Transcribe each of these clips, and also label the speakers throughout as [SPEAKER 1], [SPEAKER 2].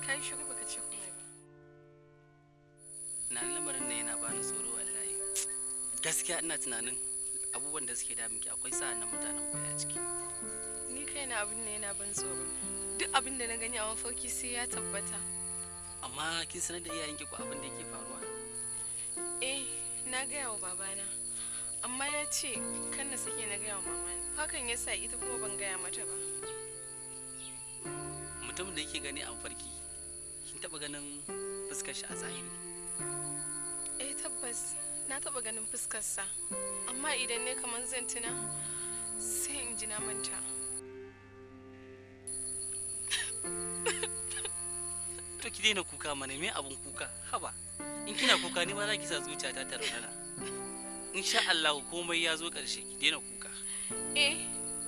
[SPEAKER 1] Kai shiru baka ce komai ba.
[SPEAKER 2] Na lamarin ne yana bani tsoro wallahi. Gaskiya ina tunanin abubuwan da suke damunki akwai sa'an nan mutanen koya ciki.
[SPEAKER 1] Ni kaina abin ne yana ban tsoro. Duk abin da na gani a mafarki sai ya tabbata.
[SPEAKER 2] Amma kin sanar da iyayenki ko abin da yake faruwa?
[SPEAKER 1] Eh, na gaya wa babana. Amma ya ce kan na sake na gaya wa mamana. Hakan ya sa ita kuma ban gaya mata ba.
[SPEAKER 2] Mutum da yake gani a mafarki, kin taɓa ganin fuskar shi a zahiri?
[SPEAKER 1] Eh tabbas, na taɓa ganin fuskarsa. Amma idan ne kamar zan tuna, sai in ji na manta.
[SPEAKER 2] To ki daina kuka mana, me abun kuka? Haba, in kina kuka ni ma za ki sa zuciyata ta raunana. Insha Allah komai ya zo ƙarshe, ki daina kuka.
[SPEAKER 1] Eh,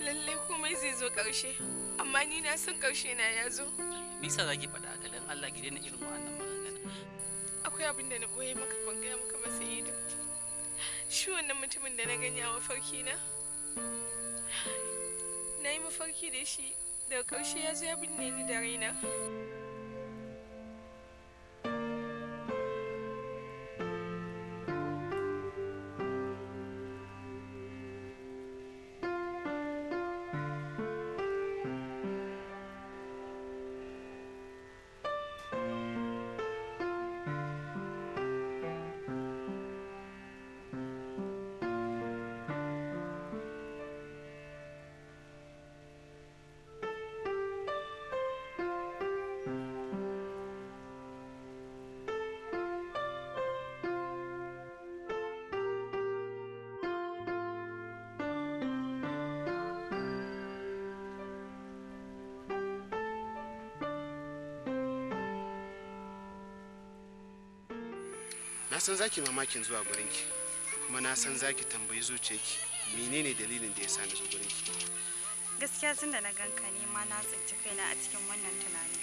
[SPEAKER 1] lallai komai zai zo ƙarshe. Amma ni na san ƙarshe na ya zo.
[SPEAKER 2] Me yasa za ki faɗa haka dan Allah ki daina irin wannan magana?
[SPEAKER 1] Akwai abin da na ɓoye maka ban gaya maka ba Sa'idu. Shi wannan mutumin da na gani a mafarki na. Na yi mafarki da shi, daga ƙarshe ya zo ya binne ni da raina.
[SPEAKER 3] Na san zaki mamakin zuwa gurinki, kuma na san zaki tambayi zuciyarki menene dalilin da yasa na zo gurinki.
[SPEAKER 4] Gaskiya tun da na ganka ne ma na tsinci kaina a cikin wannan tunani.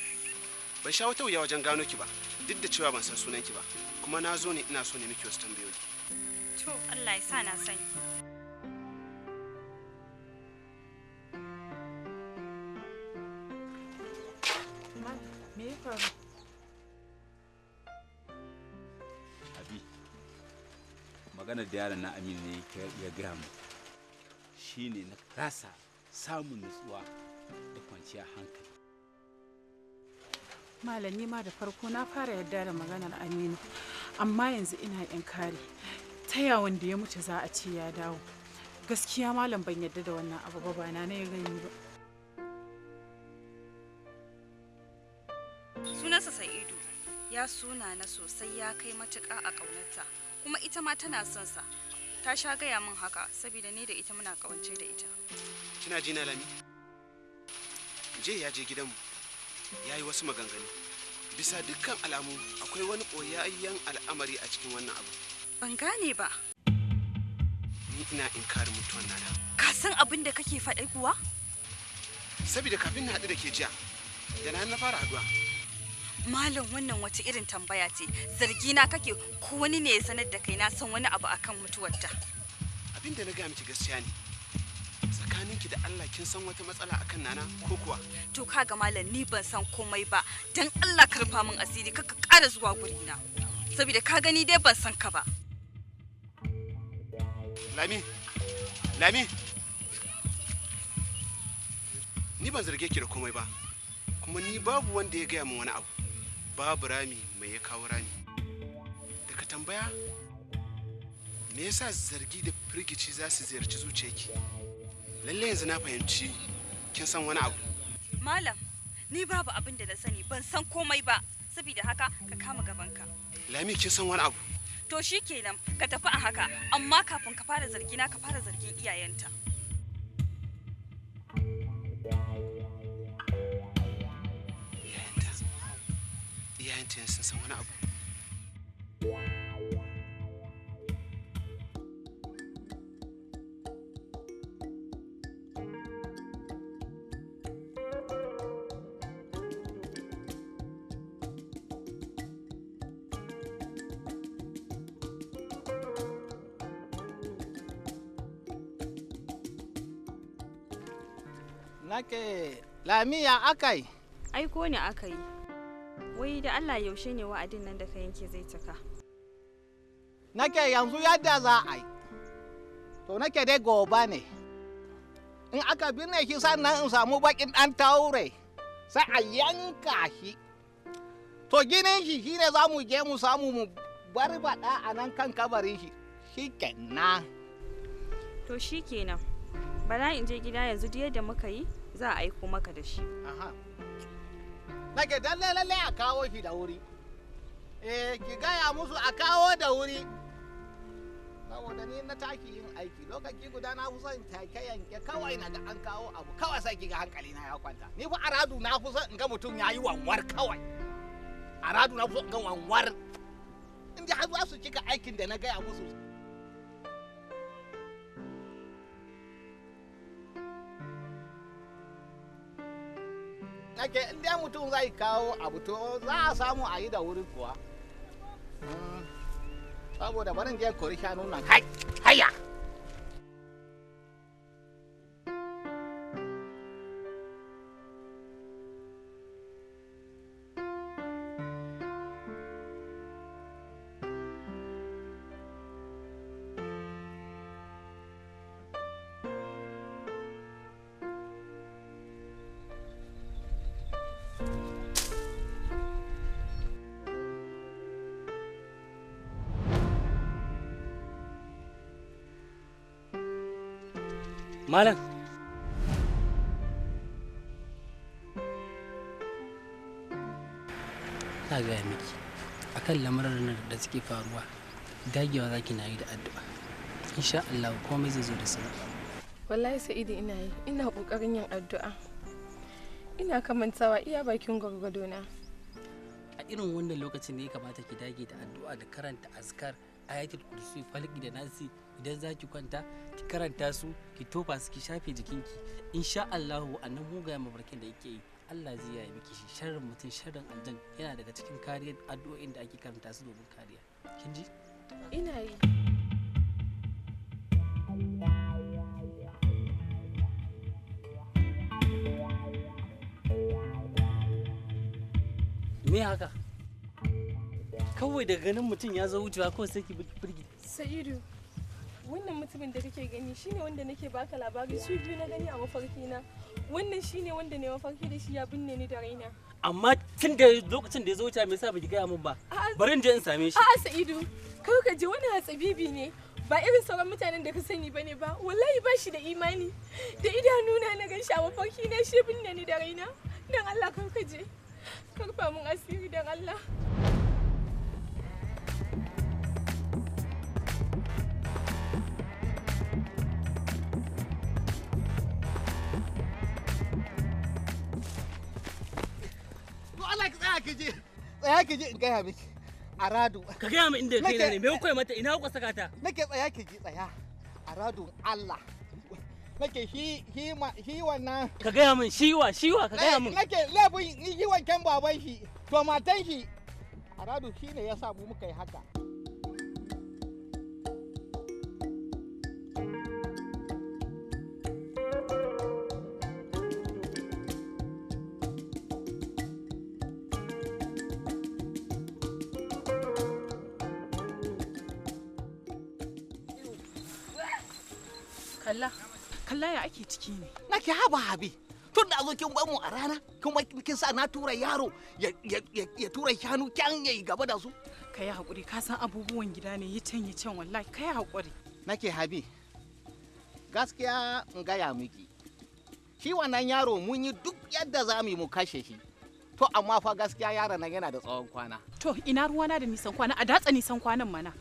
[SPEAKER 3] Ban sha wata wuya wajen gano ki ba, duk da cewa ban san sunanki ba, kuma na zo ne ina so ne miki wasu tambayoyi.
[SPEAKER 4] To Allah ya sa na sani.
[SPEAKER 5] Me ya faru?
[SPEAKER 6] maganar da yaron na Aminu ne ya gaya mu shine na rasa samun nutsuwa da kwanciyar hankali.
[SPEAKER 5] Malami ma da farko na fara yarda da maganar Aminu, amma yanzu ina inkari. Ta yawon da ya mutu za a ce ya dawo. Gaskiya malam ban yarda da wannan abu ba na ya gani ba.
[SPEAKER 4] Sunansa Sa'idu, ya suna na sosai, ya kai matuƙa a ƙaunarta, kuma ita ma tana son sa. Ta sha gaya min haka saboda ni da ita muna ƙawance da ita.
[SPEAKER 3] Kina ji na Lami? Je ya je gidanmu, ya yi wasu maganganu. Bisa dukkan alamu akwai wani ɓoyayyen al'amari a cikin wannan abu.
[SPEAKER 4] Ban gane ba.
[SPEAKER 3] Ni ina inkarin mutuwan nana.
[SPEAKER 4] Ka san abin da kake faɗi kuwa?
[SPEAKER 3] Saboda kafin na haɗu da ke jiya, da na fara haɗuwa.
[SPEAKER 4] Malam, wannan wace irin tambaya ce? Zargi na kake ko wani ne ya sanar da kai na san wani abu akan mutuwarta?
[SPEAKER 3] Abin da na gaya miki gaskiya ne. Tsakaninki da Allah kin san wata matsala akan nana ko kuwa?
[SPEAKER 4] To kaga malam, ni ban san komai ba. Dan Allah ka rufa min asiri, kaka ƙara zuwa gurina. Saboda ka gani dai ban san ka ba.
[SPEAKER 3] Lami, Lami. Ni ban zarge ki da komai ba. Kuma ni babu wanda ya gaya min wani abu. Babu rami mai ya kawo rami. Daga tambaya, me yasa zargi da firgici za su ziyarci zuciyarki? Lalle yanzu na fahimci kin san wani abu.
[SPEAKER 4] Malam, ni babu abin da na sani, ban san komai ba. Saboda haka ka kama gabanka.
[SPEAKER 3] Lami, kin san wani abu?
[SPEAKER 4] To shikenan, ka tafi a haka, amma kafin ka fara zargina ka fara zargin iyayenta.
[SPEAKER 3] Iyayenta sun san wani abu.
[SPEAKER 7] Nake Lamiya akai.
[SPEAKER 4] Aiko ne aka yi. Wai da Allah yaushe ne wa'adin nan da ka yanke zai cika?
[SPEAKER 7] Nake yanzu yadda za a yi. To nake dai gobe ne. In aka binne shi sannan in samu bakin ɗan taure sai a yanka shi. To ginin shi shine za mu je mu samu mu barbaɗa a nan kan kabarin shi. Shi kenan.
[SPEAKER 4] To shi kenan. Bara in je gida yanzu da yadda muka yi za a aiko maka da shi.
[SPEAKER 7] Aha. Nake lalle a kawo shi da wuri. Ki gaya musu a kawo da wuri. Saboda ni na taki yin aiki lokaci guda na fi son take yanke kawai na ga an kawo abu kawai sai kiga hankali na ya kwanta. Ni fa aradu na fi son in ga mutum ya yi wanwar kawai. Aradu na fi son in ga wanwar. Inda har za su cika aikin da na gaya musu. Nake in dai mutum zai kawo abu to za a samu a yi da wuri kuwa. Saboda barin je kori shanu nan kai haya.
[SPEAKER 2] Malam. Na gaya miki, akan lamarin da suke faruwa, dagewa zaki na yi da addu'a. Insha Allah komai zai zo da sauki.
[SPEAKER 1] Wallahi Sa'idu ina kokarin yin addu'a. Ina kamantawa iya bakin gwargwado na.
[SPEAKER 2] A irin wannan lokacin ne ya kamata ki dage da addu'a da karanta azkar, ayatul kursi, falaki da nasi. Idan za ki kwanta ki karanta su ki tofa su ki shafe jikinki insha Allah annan mugayen mafarkin da yake yi Allah zai yaya miki shi sharrin mutum sharrin aljan yana daga cikin kariyar addu'o'in da ake karanta su domin kariya kin ji
[SPEAKER 1] ina yi
[SPEAKER 2] me haka kawai da ganin mutum ya zo wucewa kawai sai ki firgi
[SPEAKER 1] Sa'idu wannan mutumin da kake gani shine wanda nake baka labari su biyu na gani a mafarki na wannan shine wanda ne mafarki da shi ya binne ni da raina
[SPEAKER 2] amma tun da lokacin da ya zo wuce me yasa baki gaya min ba bari in je in same shi
[SPEAKER 1] a'a Sa'idu kai ka je wani hatsabibi ne ba irin sauran mutanen da ka sani bane ba wallahi ba shi da imani da idanuna na gan shi a mafarki na shi binne ni da raina dan Allah kai ka je karfa mun asiri dan Allah
[SPEAKER 7] tsaya ki ji in gaya miki aradu
[SPEAKER 2] ka gaya min inda kai ne me kai mata ina ku saka ta
[SPEAKER 7] nake tsaya ki ji tsaya aradu Allah nake shi wannan
[SPEAKER 2] ka gaya min shiwa ka gaya min
[SPEAKER 7] nake labin shi wankan baban shi to matan shi aradu shine ya sa mu muka yi haka
[SPEAKER 5] kalla ya ake ciki ne
[SPEAKER 7] nake haba habi tun da zo kin bar mu a rana kuma kin sa na tura yaro ya tura shanu kyan yayi gaba da su
[SPEAKER 5] kai hakuri ka san abubuwan gida ne yi can wallahi kai hakuri
[SPEAKER 7] nake habi gaskiya in gaya miki shi wannan yaro mun yi duk yadda za mu kashe shi to amma fa gaskiya yaron nan yana da tsawon kwana
[SPEAKER 5] to ina ruwana da nisan kwana a datsa nisan kwanan mana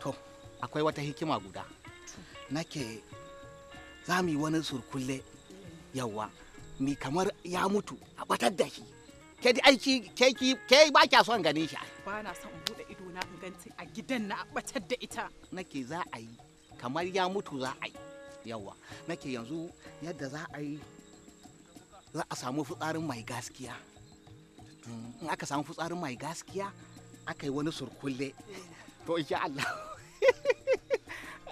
[SPEAKER 7] to akwai wata hikima guda nake za mu yi wani surkulle yawa mi kamar ya mutu a batar da shi ke di aiki ke ba kya son ganin shi
[SPEAKER 5] ba na son in bude ido na in ganti a gidan na batar da ita
[SPEAKER 7] nake za a yi kamar ya mutu za a yi yawa nake yanzu yadda za a yi za a samu fitsarin mai gaskiya in aka samu fitsarin mai gaskiya aka yi wani surkulle to insha Allah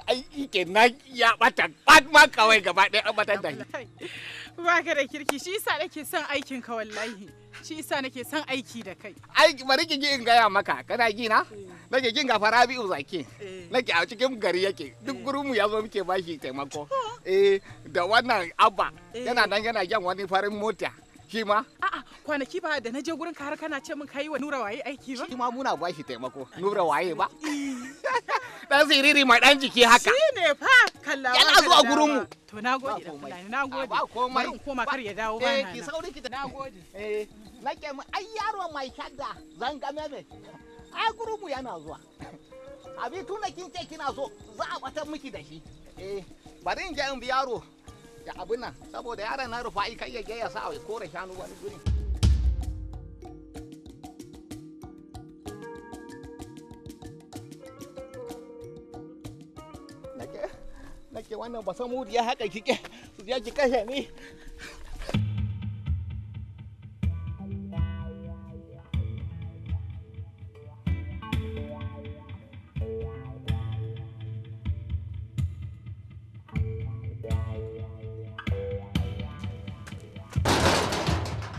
[SPEAKER 7] aiki kenan ya bata bat ma kawai gaba ɗaya an batar da shi.
[SPEAKER 5] Ba ka da kirki shi yasa nake son aikin ka wallahi. Shi yasa nake son aiki da kai.
[SPEAKER 7] Aiki bari ki ji in gaya maka kana ji na? Nake jin ga Farabi'u Zaki. Nake a cikin gari yake duk gurinmu ya zo muke bashi taimako. Da wannan Abba yana nan yana jan wani farin mota. Shi ma?
[SPEAKER 5] A'a kwanaki ba da na je gurin ka har kana ce min kai wa Nura waye aiki ba?
[SPEAKER 7] Shi ma muna bashi taimako. Nura waye ba? Dan siriri mai dan jiki haka.
[SPEAKER 5] Shi ne fa kallawa.
[SPEAKER 7] Yana zuwa gurinmu.
[SPEAKER 5] To nagode da Fulani nagode.
[SPEAKER 7] Ba komai.
[SPEAKER 5] Bari in koma kar ya dawo ba na.
[SPEAKER 7] Ki sauri ki
[SPEAKER 5] nagode.
[SPEAKER 7] Nake mu ai yaro mai shadda zan ga meme. Ai gurinmu yana zuwa. Abi tun da kin ce kina so za a batar miki da shi. Bari in je in bi yaro. Da abin nan saboda yaron na Rufa'i kai ya je ya sa a kore shanu wani guri. Nake wannan ba san mudi ya haka kike su je ki kashe ni.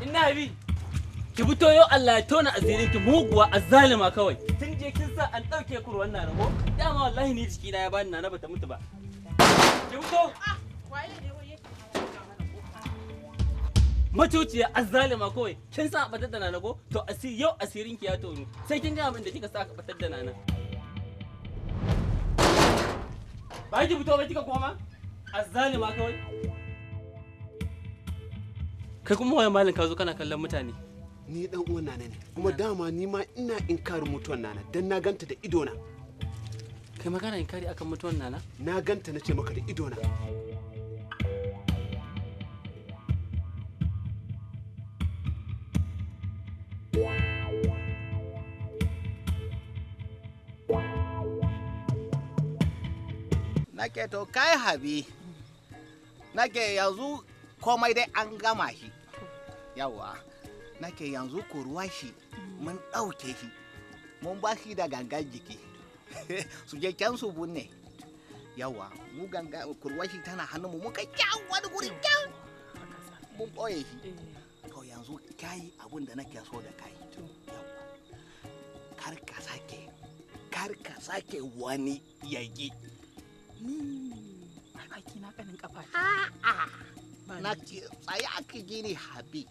[SPEAKER 2] Ina bi ki fito yau Allah ya tona asirin ki muguwa azzalima kawai tun je kin sa an dauke ku wannan rabo dama wallahi ni jiki na ya bani na bata mutu ba ki fito
[SPEAKER 5] Waye ne waye?
[SPEAKER 2] matuciya azzalima kawai kin sa a batar da nana ko to yau asirin ki ya tono sai kin ga abin da kika sa aka batar da nana ba ki fito ba kika koma azzalima kawai kai kuma waye malin ka zo kana kallon mutane
[SPEAKER 3] Ni dan uwan nana ne kuma dama ni ma ina inkarin mutuwan nana dan na ganta da idona.
[SPEAKER 2] kai magana inkari akan mutuwan nana
[SPEAKER 3] Na ganta nace maka da idona.
[SPEAKER 7] Nake to kai Habi. Nake yanzu komai dai an gama shi. Yawa. Nake yanzu kuruwa shi mun ɗauke shi. Mun ba shi da gangan jiki. Su je can su bunne. Yawa, mu ganga kuruwa shi tana hannun mu muka kyan wani guri kyan. Mun ɓoye shi. To yanzu kai abin da nake so da kai. Yawa. Kar ka sake wani yagi.
[SPEAKER 5] Aiki na kanin kafa.
[SPEAKER 7] Na ce tsaye aka gini Habi.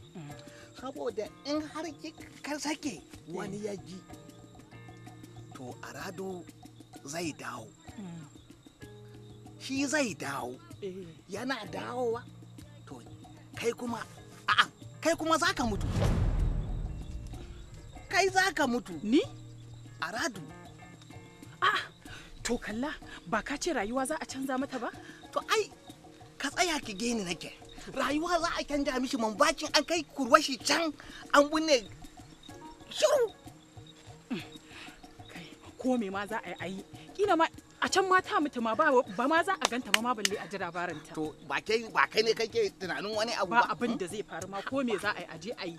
[SPEAKER 7] Saboda in har ka sake wani ya ji to Arado zai dawo. Shi zai dawo. Yana dawowa to kai kuma za ka mutu. Kai za ka mutu.
[SPEAKER 5] Ni?
[SPEAKER 7] Arado.
[SPEAKER 5] To kalla ba ka ce rayuwa za a canza mata ba?
[SPEAKER 7] To ai ka tsaya ki gani nake. Rayuwa za a canja mishi mambacin an kai kurwashi can an binne shiru.
[SPEAKER 5] Kai ko me ma za a yi kila ma a can ma ta mutu ma ba ma za a ganta ba ma balle a ji labarinta.
[SPEAKER 7] To ba kai ne kake tunanin wani abu ba.
[SPEAKER 5] Ba abin da zai faru ma ko me za a yi aje a yi.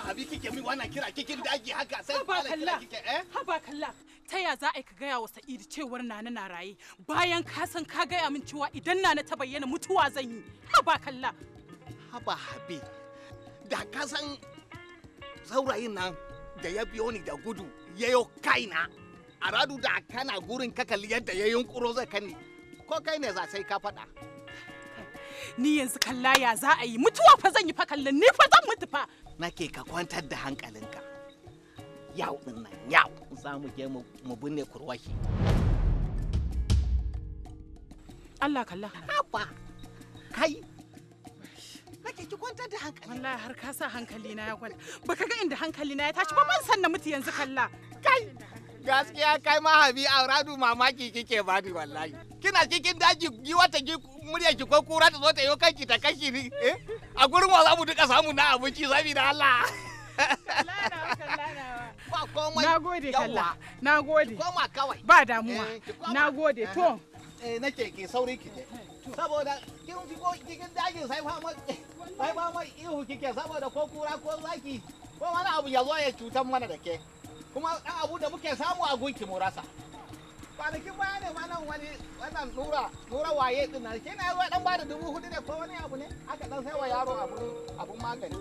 [SPEAKER 7] Habi kike min wannan kira kikin daji haka sai
[SPEAKER 5] Haba kalla. Haba kalla. Ta ya za a ka gaya wa Sa'idu cewar Nana na raye bayan ka san ka gaya min cewa idan Nana ta bayyana mutuwa zan yi. Haba kalla.
[SPEAKER 7] Haba Habi. Da ka san saurayin nan da ya biyo ni da gudu yayo kaina. Aradu da kana gurin ka kalli yadda ya yunkuro zai kani. Ko kai ne za sai ka faɗa.
[SPEAKER 5] ni yanzu kalla ya za a yi mutuwa fa zan yi fa kallon ni fa zan mutu fa.
[SPEAKER 7] Nake ka kwantar da hankalinka. Yau din nan yau za mu je mu binne kurwashi.
[SPEAKER 5] Allah kalla.
[SPEAKER 7] Haba. Kai. Nake ki kwantar da hankali.
[SPEAKER 5] Wallahi har ka sa hankali na ya kwanta. Baka ga inda hankali na ya tashi ba ban san na mutu yanzu kalla.
[SPEAKER 7] Kai. Gaskiya kai ma Habi Auradu mamaki kike bani wallahi. Kina cikin daji giwata murya ki ko kura ta zo ta yi kanki ta kashi ni a gurin wa za mu duka samu na abinci saboda Allah. Ba komai.
[SPEAKER 5] Nagode kalla. Nagode.
[SPEAKER 7] Koma kawai.
[SPEAKER 5] Ba damuwa. Nagode to.
[SPEAKER 7] Nake ki sauri ki je. Saboda kin shigo cikin dajin sai fa mai ihu kike saboda ko kura ko zaki ko wani abu ya zo ya cutar mana da ke. Kuma ɗan abu da muke samu a gunki mu rasa. Kwanakin baya ne ma nan wannan nura waye din nan kina yawa dan bada 4,000 ne ko wani abu ne aka dan sai wa yaro abun magani.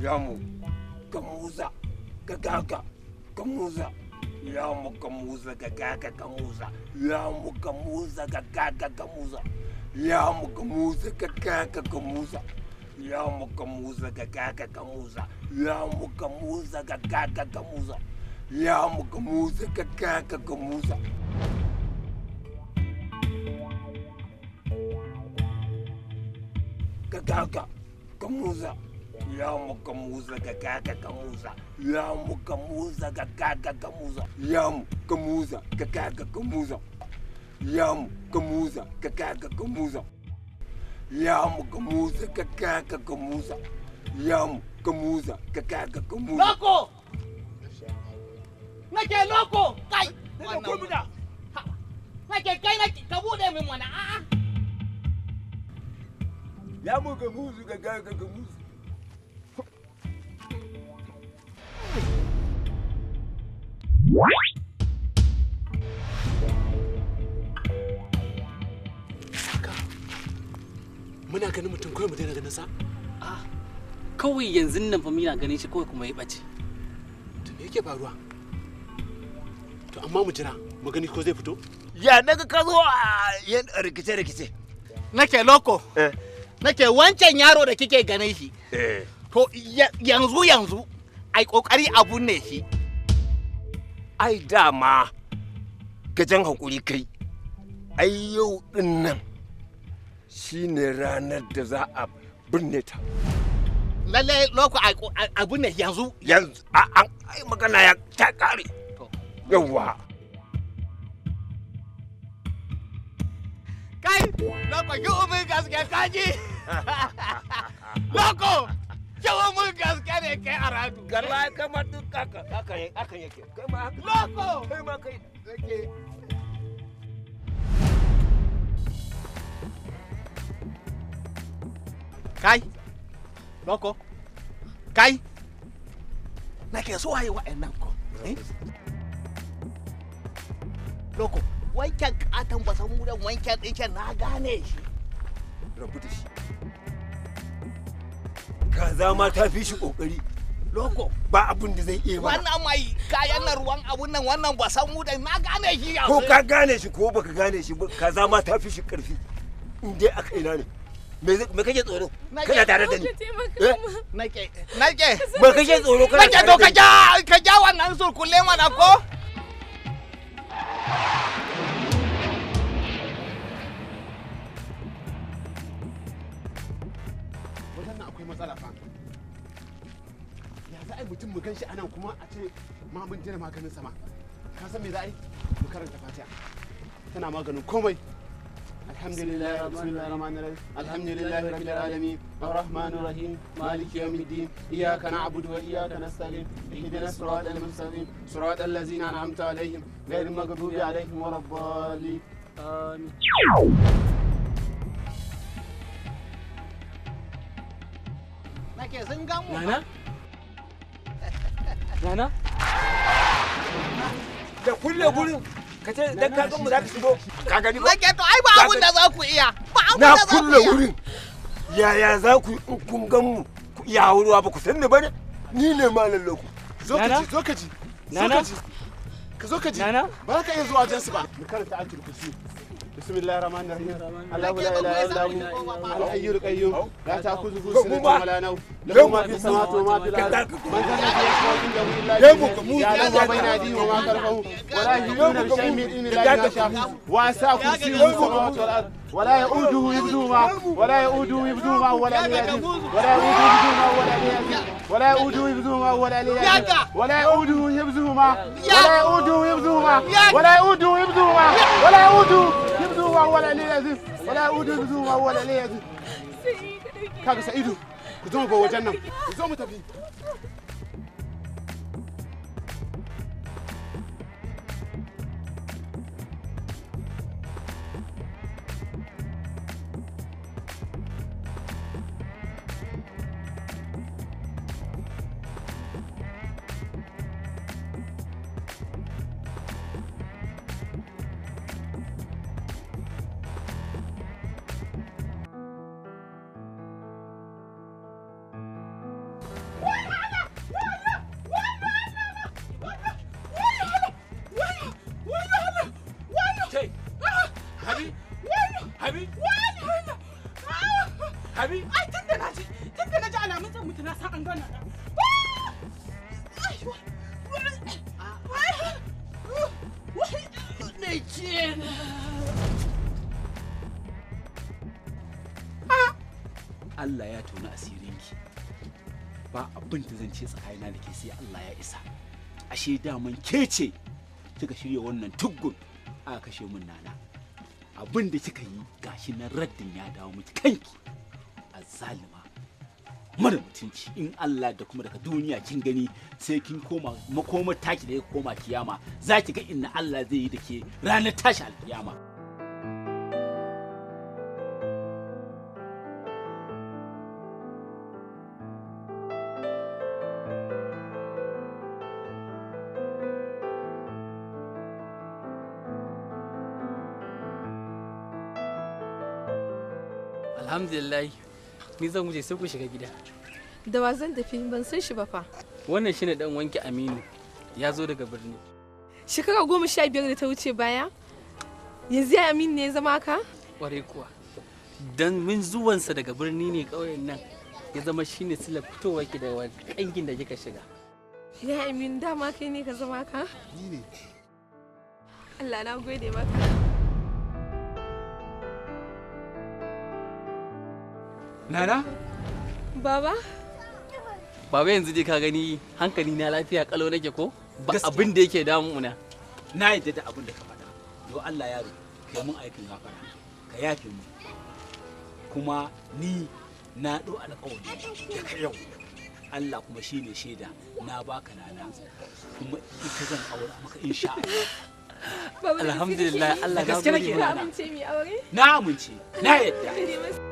[SPEAKER 8] Yamu kamuza gagaga kamuza yamu kamuza gagaga kamuza yamu kamuza gagaga kamuza yamu kamuza gagaga kamuza yamu kamuza gagaga kamuza yamu kamuza gagaga kamuza yamu kamuza gagaga kamuza gagaga kamuza Yamu kamuza gagaga kamuza Yamu kamuza gagaga kamuza Yamu kamuza gagaga kamuza Yamu kamuza gagaga kamuza Yamu kamuza gagaga kamuza Yamu kamuza gagaga kamuza
[SPEAKER 7] Loko! Nake loko! Kai! Nake kai nake ka bude min mana a'a.
[SPEAKER 8] Yamu kamuza gagaga kamuza
[SPEAKER 3] Muna ganin mutum kawai mu daina ganin sa?
[SPEAKER 2] Kawai yanzu nan fa muna ganin shi kawai kuma ya bace.
[SPEAKER 3] To me yake faruwa? To amma mu jira mu gani ko zai fito?
[SPEAKER 8] Ya naga ka zo a yan rikice.
[SPEAKER 7] Nake loko. Nake wancan yaro da kike ganin shi. To yanzu ai kokari abun ne shi.
[SPEAKER 8] Ai dama gajen hakuri kai. Ai yau din nan shine ranar da za a binne ta.
[SPEAKER 7] Lalle loko abun ne yanzu.
[SPEAKER 8] Ai magana ya ta kare. Yawwa.
[SPEAKER 7] Kai, loko ki umin gaskiya kaji. Loko, ki umin gaskiya ne kai Aradu.
[SPEAKER 8] Galla kamar duk haka yake. Kai ma haka.
[SPEAKER 7] Loko,
[SPEAKER 8] Kai ma kai.
[SPEAKER 7] okay. Kai, loko, kai, nake so hayi wa'annan ko. Loko, wancan katon ba san mudan wancan ɗinkin na gane shi.
[SPEAKER 8] Rabu da shi. Kaza ma ta fi shi kokari.
[SPEAKER 7] Loko,
[SPEAKER 8] Ba abin da zai iya ba.
[SPEAKER 7] wannan mai kayan na ruwan abun nan wannan ba san mudan na gane shi yanzu.
[SPEAKER 8] Ko ka gane shi ko baka gane shi ba kaza ma ta fi shi karfi. In dai aka ina ne. Me kake tsoro? Kana tare da ni.
[SPEAKER 7] Nake.
[SPEAKER 8] Me kake tsoro kana
[SPEAKER 7] Nake
[SPEAKER 8] tare
[SPEAKER 7] to
[SPEAKER 8] da ni?
[SPEAKER 7] ka ja wannan surkulle mana ko?
[SPEAKER 3] Wajen nan akwai matsala fa. Ya za a yi mutum mu gan shi anan kuma a ce ma mun daina maganin sama. Ka san me za a yi? Mu karanta Fatiha. Tana maganin komai. الحمد لله بسم الله الرحمن الرحيم الحمد لله رب العالمين الرحمن الرحيم مالك يوم الدين إياك نعبد وإياك نستعين اهدنا الصراط المستقيم صراط الذين أنعمت عليهم غير المغضوب عليهم ولا الضالين آمين.
[SPEAKER 7] nake sun gan mu
[SPEAKER 2] Nana? Nana?
[SPEAKER 8] da kulle gurin ka ce dan ka gan mu za ka shigo ka gani ba
[SPEAKER 7] nake to ai ba abun da za ku iya ba abun
[SPEAKER 8] na
[SPEAKER 7] da za ku
[SPEAKER 8] kulle
[SPEAKER 7] iya
[SPEAKER 8] wurin yaya za ku in kun gan mu ku iya hauruwa ba ku san ni ba ne ni ne malam loku
[SPEAKER 3] zo ka ji zo ka ji
[SPEAKER 2] Nana?
[SPEAKER 3] ka zo ka ji
[SPEAKER 2] Nana?
[SPEAKER 3] ba ka iya zuwa jinsu ba mu karanta ayatul kursi بسم الله الرحمن الرحيم الله لا اله الا هو الحي القيوم لا تاخذه سنه ولا نوم له ما في السماوات وما في الارض من ذا الذي يشفع عنده الا باذنه يعلم ما بين ايديهم وما خلفهم ولا يحيطون بشيء من علم الله الا شاء واسع كرسيه السماوات والارض ولا يؤوده حفظهما ولا يؤوده حفظهما ولا العزيز ولا يؤوده حفظهما ولا العزيز ولا يؤوده حفظهما ولا يؤوده حفظهما ولا يؤوده حفظهما ولا يؤوده حفظهما ولا العزيز ولا يؤوده حفظهما ولا العزيز kaga sa'idu ku zo mu ba wajen nan ku zo mu tafi
[SPEAKER 5] Habi? Ai tun da na ji alamun zan mutu na san an gana na. Me kenan?
[SPEAKER 6] Allah ya tona asirinki ba abin da zan ce tsakanina da ke sai Allah ya isa ashe daman ke ce kika shirya wannan tuggun aka kashe min nana abin da kika yi gashi nan raddin ya dawo miki kanki azzalima mara mutunci in Allah da kuma daga duniya kin gani sai kin koma makomar taki da ya koma kiyama za ki ga inna Allah zai yi da ke ranar tashi alkiyama.
[SPEAKER 2] Alhamdulillah ni zan wuce sai ku shiga gida.
[SPEAKER 1] Da wa zan tafi ban san shi ba fa.
[SPEAKER 2] Wannan shine dan wanki Aminu ya zo daga birni.
[SPEAKER 1] Shekara 15 da ta wuce baya? Yanzu ya Aminu ne ya zama ka?
[SPEAKER 2] Kware kuwa. Dan min zuwansa daga birni ne ƙauyen nan ya zama shine sila fitowa ki da kangin da kika shiga.
[SPEAKER 1] Ya Aminu dama kai ne ka zama ka?
[SPEAKER 3] ni ne
[SPEAKER 1] Allah na gode maka.
[SPEAKER 6] Nana?
[SPEAKER 1] Baba?
[SPEAKER 2] Baba yanzu dai ka gani hankali na lafiya kalau nake ko? Ba abin da yake damuna.
[SPEAKER 6] Na yadda da abin da ka faɗa. Don Allah yaro, kai mun aikin gafara. Ka yafe mu. Kuma ni na ɗau alƙawari daga yau. Allah kuma shine shaida na baka nana. Kuma ita zan aure maka insha Allah.
[SPEAKER 1] Baba
[SPEAKER 2] Alhamdulillah Allah na
[SPEAKER 6] gaske nake
[SPEAKER 1] ka amince mi aure?
[SPEAKER 6] Na amince. Na yadda.